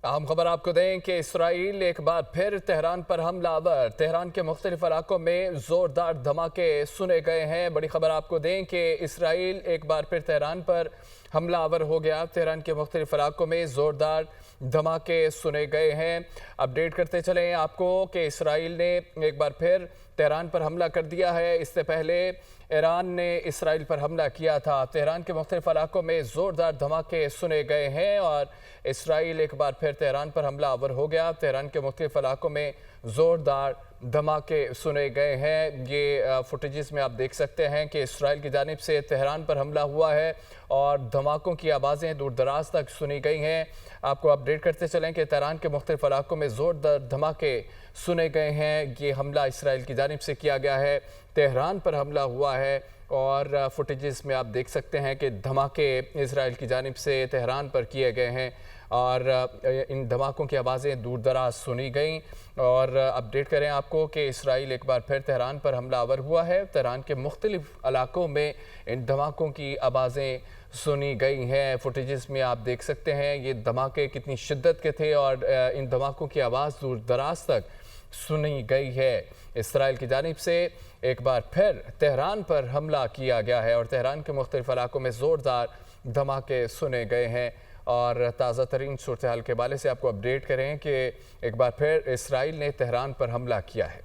अहम खबर आपको दें कि इसराइल एक बार फिर तेहरान पर हमलावर। तेहरान के मुख्तलिफ इलाकों में जोरदार धमाके सुने गए हैं। बड़ी खबर आपको दें कि इसराइल एक बार फिर तेहरान पर हमलावर हो गया। तेहरान के मुख्तलिफ इलाकों में जोरदार धमाके सुने गए हैं। अपडेट करते चलें आपको कि इसराइल ने एक बार फिर तेहरान पर हमला कर दिया है। इससे पहले ईरान ने इसराइल पर हमला किया था। तेहरान के मुख्तलिफ इलाकों में ज़ोरदार धमाके सुने गए हैं और इसराइल एक बार फिर तेहरान पर हमलावर हो गया। तेहरान के मुख्तलिफ इलाकों में ज़ोरदार धमाके सुने गए हैं। ये फुटेजेस में आप देख सकते हैं कि इसराइल की जानिब से तेहरान पर हमला हुआ है और धमाकों की आवाज़ें दूर दराज तक सुनी गई हैं। आपको अपडेट करते चलें कि तेहरान के मुख्तलिफ इलाकों में ज़ोरदार धमाके सुने गए हैं। ये हमला इसराइल की जानिब से किया गया है, तेहरान पर हमला हुआ है और फुटेजेस में आप देख सकते हैं कि धमाके इसराइल की जानिब से तेहरान पर किए गए हैं और इन धमाकों की आवाज़ें दूर दराज सुनी गई। और अपडेट करें आपको कि इसराइल एक बार फिर तेहरान पर हमलावर हुआ है। तेहरान के मुख्तलिफ इलाकों में इन धमाकों की आवाज़ें सुनी गई हैं। फुटेजेस में आप देख सकते हैं ये धमाके कितनी शिद्दत के थे और इन धमाकों की आवाज़ दूर दराज तक सुनी गई है। इसराइल की जानिब से एक बार फिर तेहरान पर हमला किया गया है और तेहरान के मुख्तलिफ इलाकों में ज़ोरदार धमाके सुने गए हैं। और ताज़ा तरीन सूरत हाल के हवाले से आपको अपडेट करें कि एक बार फिर इसराइल ने तेहरान पर हमला किया है।